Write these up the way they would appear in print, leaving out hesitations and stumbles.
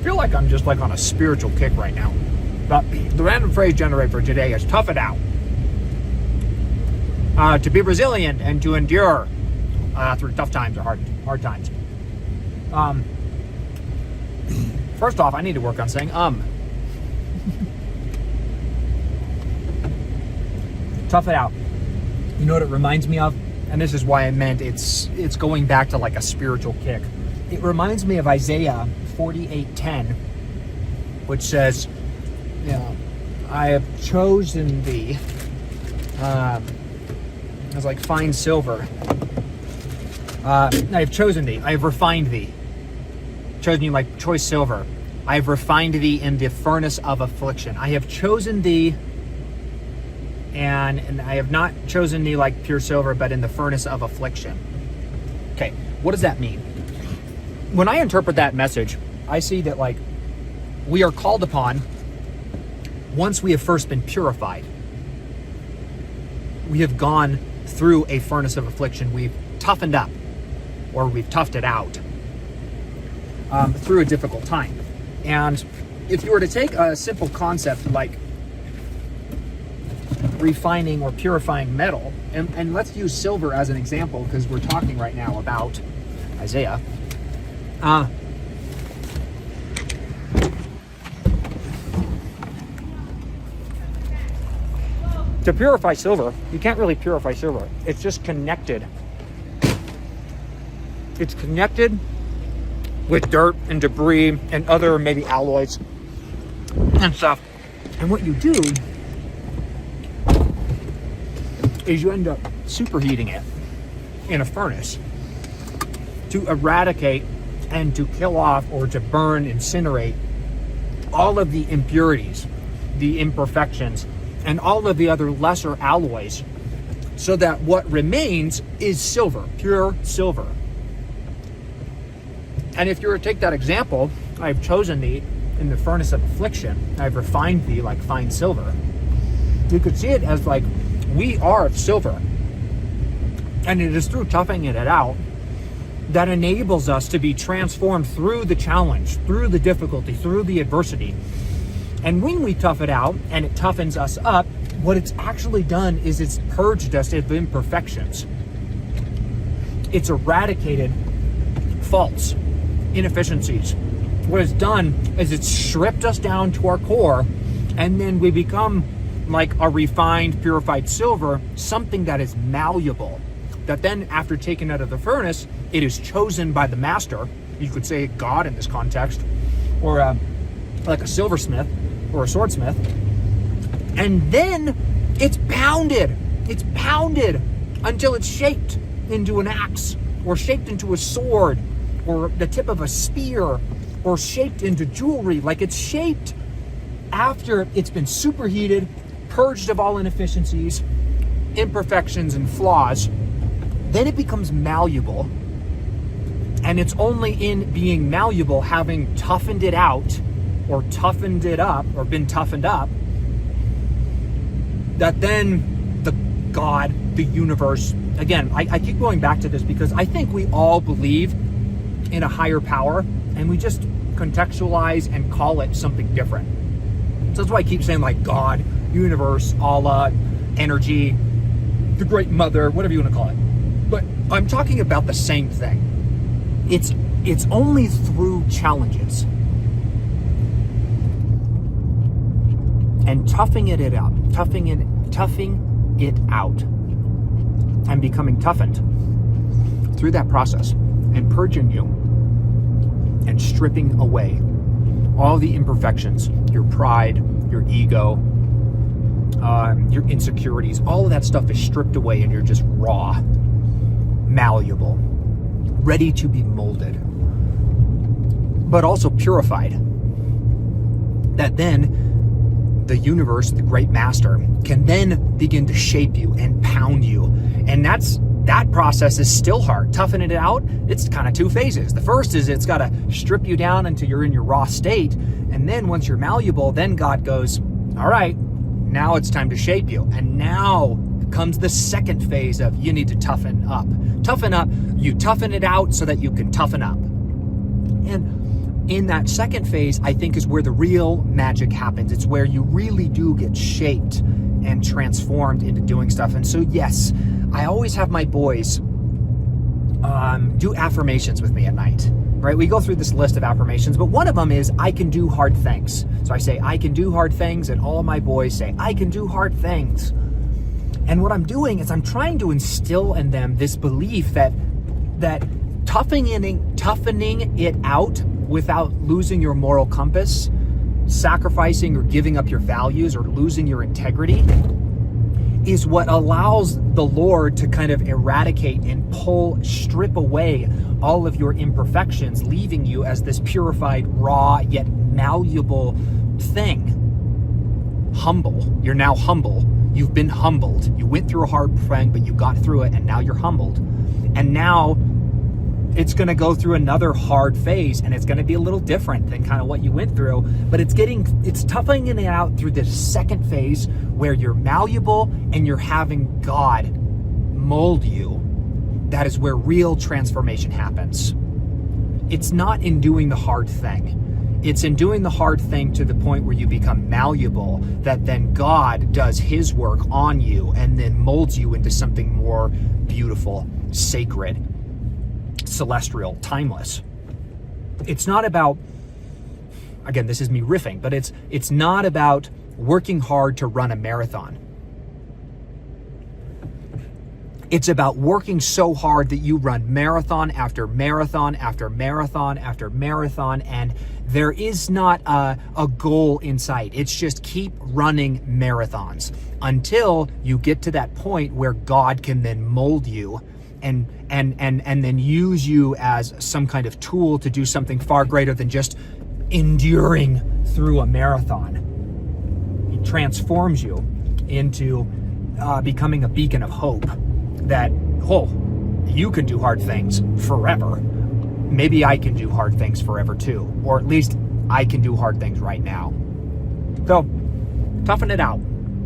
feel like I'm just like on a spiritual kick right now. But the random phrase generated for today is tough it out. To be resilient and to endure through tough times or hard times. First off, I need to work on saying Tough it out. You know what it reminds me of? And this is why I meant it's going back to like a spiritual kick. It reminds me of Isaiah 48:10, which says, I have chosen thee as like fine silver. I have chosen thee. I have refined thee. Chosen you like choice silver. I have refined thee in the furnace of affliction. I have chosen thee, and I have not chosen thee like pure silver, but in the furnace of affliction. Okay, what does that mean? When I interpret that message, I see that like we are called upon, once we have first been purified, we have gone through a furnace of affliction. We've toughened up, or we've toughed it out through a difficult time. And if you were to take a simple concept like refining or purifying metal, and let's use silver as an example because we're talking right now about Isaiah. To purify silver, you can't really purify silver. It's just connected. It's connected with dirt and debris and other maybe alloys and stuff. And what you do is you end up superheating it in a furnace to eradicate and to kill off or to burn, incinerate all of the impurities, the imperfections, and all of the other lesser alloys, so that what remains is silver, pure silver. And if you were to take that example, I've chosen thee in the furnace of affliction, I've refined thee like fine silver. You could see it as like we are silver. And it is through toughing it out that enables us to be transformed through the challenge, through the difficulty, through the adversity. And when we tough it out and it toughens us up, what it's actually done is it's purged us of imperfections. It's eradicated faults, inefficiencies. What it's done is it's stripped us down to our core, and then we become like a refined, purified silver, something that is malleable, that then after taken out of the furnace, it is chosen by the master. You could say God in this context, or like a silversmith or a swordsmith. And then it's pounded until it's shaped into an axe, or shaped into a sword, or the tip of a spear, or shaped into jewelry. Like it's shaped after it's been superheated, purged of all inefficiencies, imperfections, and flaws. Then it becomes malleable. And it's only in being malleable, having toughened it out, or toughened it up, or been toughened up, that then the God, the universe, again, I keep going back to this because I think we all believe in a higher power, and we just contextualize and call it something different. So that's why I keep saying like God, universe, Allah, energy, the great mother, whatever you want to call it. But I'm talking about the same thing. It's only through challenges and toughing it out and becoming toughened through that process and purging you and stripping away all the imperfections, your pride, your ego, your insecurities, all of that stuff is stripped away, and you're just raw, malleable, ready to be molded, but also purified. That then the universe, the great master, can then begin to shape you and pound you. And that process is still hard. Toughing it out, it's kind of two phases. The first is it's got to strip you down until you're in your raw state. And then once you're malleable, then God goes, all right, now it's time to shape you. And now comes the second phase of you need to toughen up. Toughen up, you toughen it out so that you can toughen up. And in that second phase, I think, is where the real magic happens. It's where you really do get shaped and transformed into doing stuff. And so, yes, I always have my boys do affirmations with me at night, right? We go through this list of affirmations, but one of them is, I can do hard things. So I say, I can do hard things, and all of my boys say, I can do hard things. And what I'm doing is I'm trying to instill in them this belief that toughening it out without losing your moral compass, sacrificing or giving up your values or losing your integrity, is what allows the Lord to kind of eradicate and strip away all of your imperfections, leaving you as this purified, raw, yet malleable thing. Humble. You're now humble. You've been humbled. You went through a hard thing, but you got through it, and now you're humbled. And now it's going to go through another hard phase, and it's going to be a little different than kind of what you went through, but it's toughening it out through this second phase where you're malleable and you're having God mold you. That is where real transformation happens. It's not in doing the hard thing. It's in doing the hard thing to the point where you become malleable, that then God does his work on you and then molds you into something more beautiful, sacred, celestial, timeless. It's not about, again, this is me riffing, but it's not about working hard to run a marathon. It's about working so hard that you run marathon after marathon after marathon after marathon, and there is not a goal in sight. It's just keep running marathons until you get to that point where God can then mold you and then use you as some kind of tool to do something far greater than just enduring through a marathon. He transforms you into becoming a beacon of hope that, you can do hard things forever. Maybe I can do hard things forever too, or at least I can do hard things right now. So toughen it out,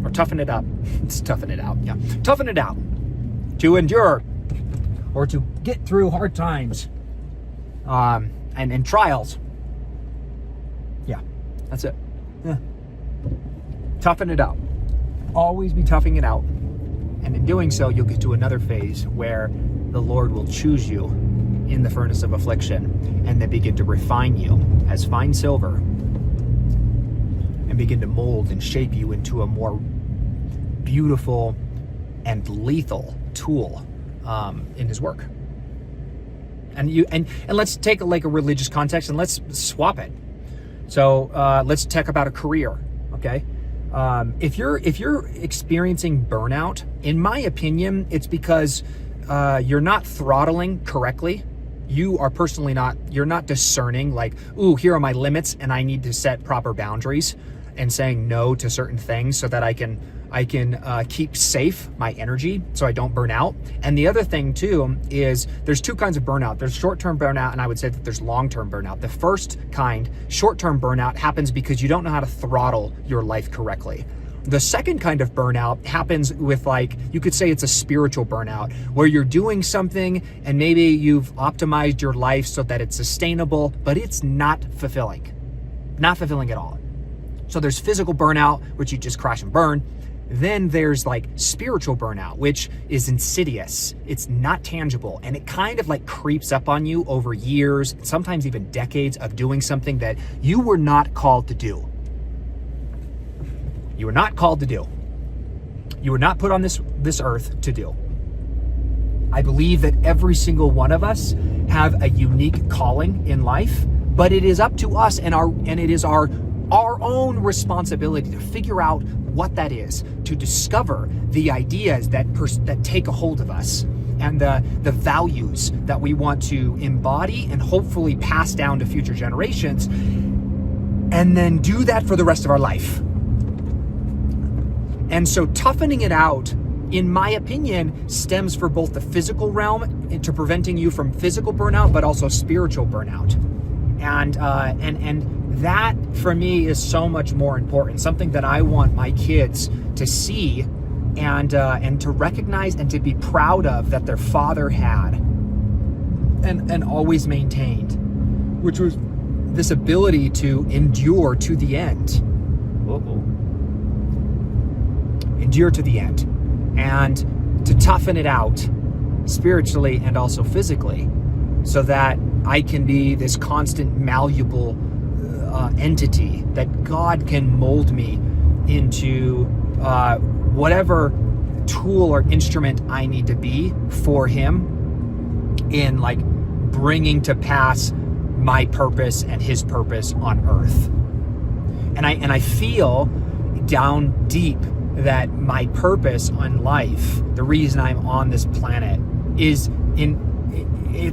or toughen it up. It's toughen it out, yeah. Toughen it out to endure, or to get through hard times and trials. Yeah, that's it. Yeah. Toughen it out. Always be toughing it out. And in doing so, you'll get to another phase where the Lord will choose you in the furnace of affliction and then begin to refine you as fine silver and begin to mold and shape you into a more beautiful and lethal tool in his work. And let's take like a religious context and let's swap it. So let's talk about a career, okay? If you're experiencing burnout, in my opinion, it's because you're not throttling correctly. You are personally you're not discerning like, ooh, here are my limits and I need to set proper boundaries and saying no to certain things so that I can keep safe my energy so I don't burn out. And the other thing too is there's two kinds of burnout. There's short-term burnout, and I would say that there's long-term burnout. The first kind, short-term burnout, happens because you don't know how to throttle your life correctly. The second kind of burnout happens with, like, you could say it's a spiritual burnout, where you're doing something and maybe you've optimized your life so that it's sustainable, but it's not fulfilling at all. So there's physical burnout, which you just crash and burn. Then there's like spiritual burnout, which is insidious. It's not tangible, and it kind of like creeps up on you over years, sometimes even decades of doing something that you were not called to do. You were not called to do. You were not put on this earth to do. I believe that every single one of us have a unique calling in life, but it is up to us and it is our own responsibility to figure out what that is, to discover the ideas that take a hold of us and the values that we want to embody and hopefully pass down to future generations, and then do that for the rest of our life. And so toughening it out, in my opinion, stems for both the physical realm into preventing you from physical burnout, but also spiritual burnout. And that for me is so much more important, something that I want my kids to see and to recognize and to be proud of that their father had and always maintained, which was this ability to endure to the end. Endure to the end. And to toughen it out spiritually and also physically, so that I can be this constant malleable entity, that God can mold me into whatever tool or instrument I need to be for him in like bringing to pass my purpose and his purpose on earth. And I feel down deep that my purpose on life, the reason I'm on this planet, it's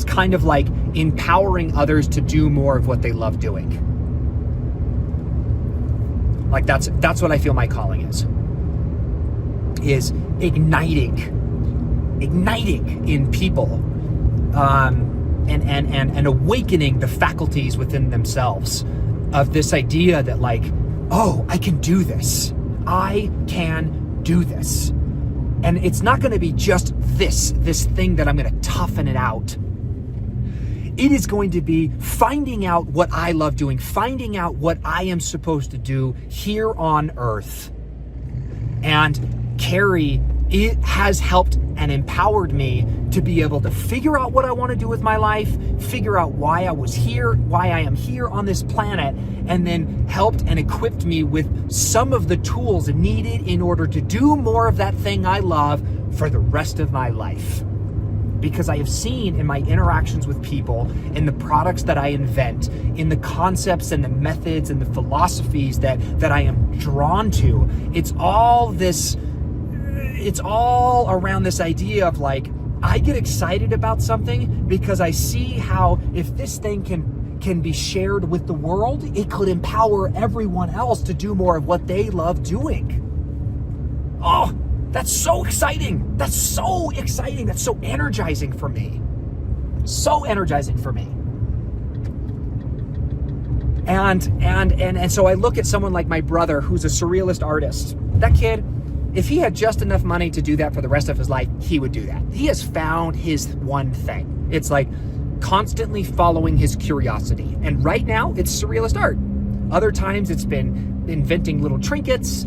kind of like empowering others to do more of what they love doing. Like that's what I feel my calling is igniting in people, and awakening the faculties within themselves of this idea that like, oh, I can do this. I can do this. And it's not going to be just this thing that I'm going to toughen it out. It is going to be finding out what I love doing, finding out what I am supposed to do here on earth. And Carrie, it has helped and empowered me to be able to figure out what I want to do with my life, figure out why I was here, why I am here on this planet, and then helped and equipped me with some of the tools needed in order to do more of that thing I love for the rest of my life. Because I have seen in my interactions with people, in the products that I invent, in the concepts and the methods and the philosophies that I am drawn to, it's all around this idea of like, I get excited about something because I see how if this thing can be shared with the world, it could empower everyone else to do more of what they love doing. Oh, that's so exciting. That's so exciting. That's so energizing for me. So energizing for me. And so I look at someone like my brother, who's a surrealist artist. That kid, if he had just enough money to do that for the rest of his life, he would do that. He has found his one thing. It's like constantly following his curiosity. And right now, it's surrealist art. Other times, it's been inventing little trinkets,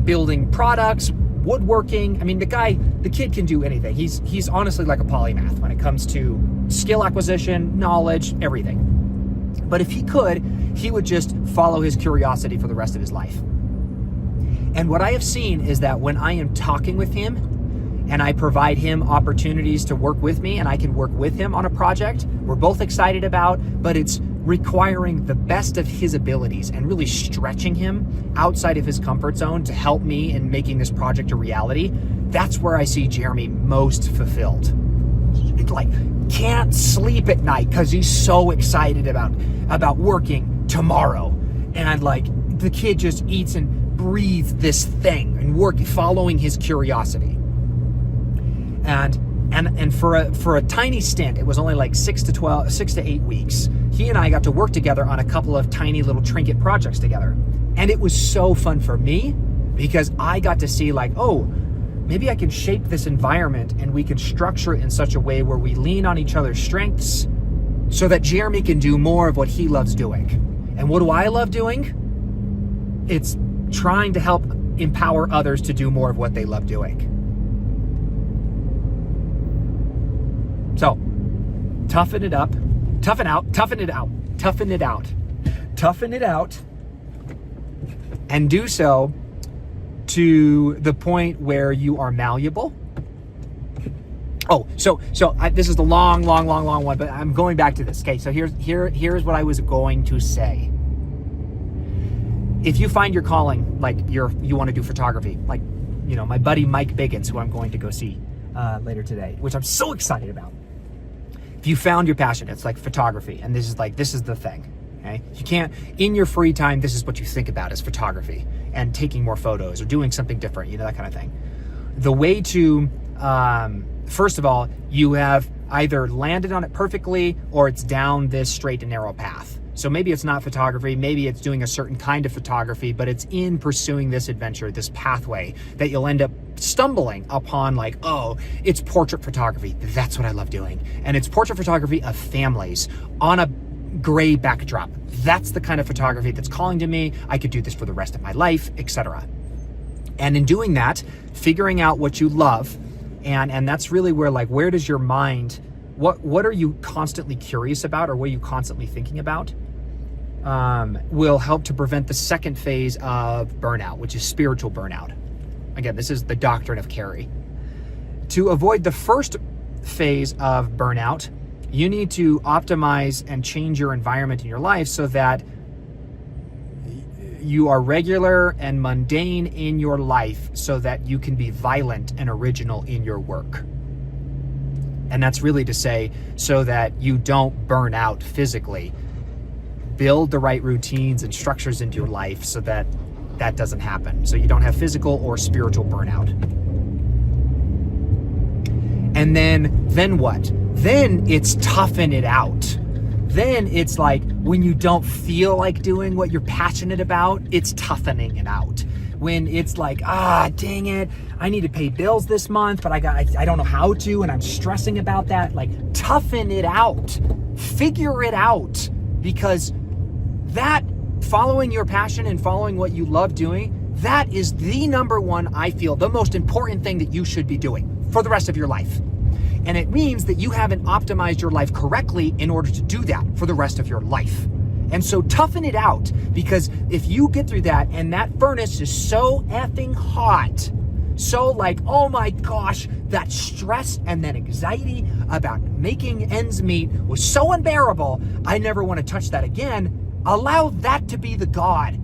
building products, woodworking. I mean, the kid can do anything. He's honestly like a polymath when it comes to skill acquisition, knowledge, everything. But if he could, he would just follow his curiosity for the rest of his life. And what I have seen is that when I am talking with him and I provide him opportunities to work with me and I can work with him on a project we're both excited about, but it's requiring the best of his abilities and really stretching him outside of his comfort zone to help me in making this project a reality, that's where I see Jeremy most fulfilled. Like, can't sleep at night because he's so excited about working tomorrow. And like, the kid just eats and breathes this thing and following his curiosity. And for a tiny stint, it was only like 6 to 8 weeks, he and I got to work together on a couple of tiny little trinket projects together. And it was so fun for me because I got to see like, oh, maybe I can shape this environment and we can structure it in such a way where we lean on each other's strengths so that Jeremy can do more of what he loves doing. And what do I love doing? It's trying to help empower others to do more of what they love doing. So, toughen it up, toughen it out, and do so to the point where you are malleable. Oh, so this is the long one, but I'm going back to this. Okay, so here's what I was going to say. If you find your calling, like you want to do photography, like, you know, my buddy Mike Biggins, who I'm going to go see later today, which I'm so excited about. If you found your passion, it's like photography, and this is the thing. Okay, you can't, in your free time, this is what you think about is photography and taking more photos or doing something different, you know, that kind of thing. The way to, first of all, you have either landed on it perfectly or it's down this straight and narrow path. So maybe it's not photography, maybe it's doing a certain kind of photography, but it's in pursuing this adventure, this pathway that you'll end up stumbling upon like, oh, it's portrait photography. That's what I love doing. And it's portrait photography of families on a gray backdrop. That's the kind of photography that's calling to me. I could do this for the rest of my life, etc. And in doing that, figuring out what you love, and that's really where, like, where does your mind, what are you constantly curious about, or what are you constantly thinking about, will help to prevent the second phase of burnout, which is spiritual burnout. Again, this is the doctrine of Carey. To avoid the first phase of burnout, you need to optimize and change your environment in your life so that you are regular and mundane in your life so that you can be violent and original in your work. And that's really to say, so that you don't burn out physically. Build the right routines and structures into your life so that that doesn't happen. So you don't have physical or spiritual burnout. And then what? Then it's toughen it out. Then it's like when you don't feel like doing what you're passionate about, it's toughening it out. When it's like, dang it, I need to pay bills this month, but I don't know how to, and I'm stressing about that. Like, toughen it out. Figure it out. Because that, following your passion and following what you love doing, that is the number one, I feel, the most important thing that you should be doing for the rest of your life. And it means that you haven't optimized your life correctly in order to do that for the rest of your life. And so toughen it out, because if you get through that and that furnace is so effing hot, so like, oh my gosh, that stress and that anxiety about making ends meet was so unbearable, I never want to touch that again. Allow that to be the God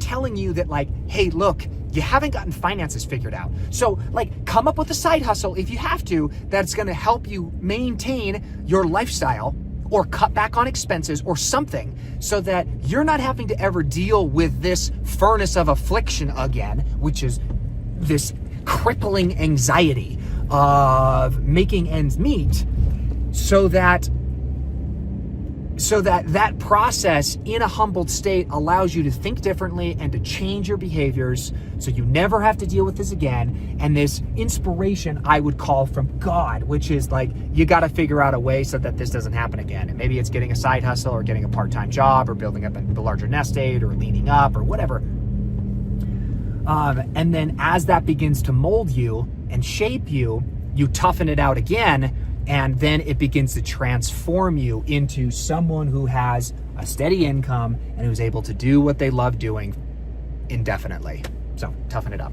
telling you that, like, hey, look, you haven't gotten finances figured out. So, like, come up with a side hustle if you have to, that's going to help you maintain your lifestyle or cut back on expenses or something, so that you're not having to ever deal with this furnace of affliction again, which is this crippling anxiety of making ends meet, so that that process in a humbled state allows you to think differently and to change your behaviors so you never have to deal with this again. And this inspiration I would call from God, which is like, you got to figure out a way so that this doesn't happen again. And maybe it's getting a side hustle or getting a part-time job or building up a larger nest egg or leaning up or whatever. And then as that begins to mold you and shape you, you toughen it out again. And then it begins to transform you into someone who has a steady income and who's able to do what they love doing indefinitely. So toughen it up.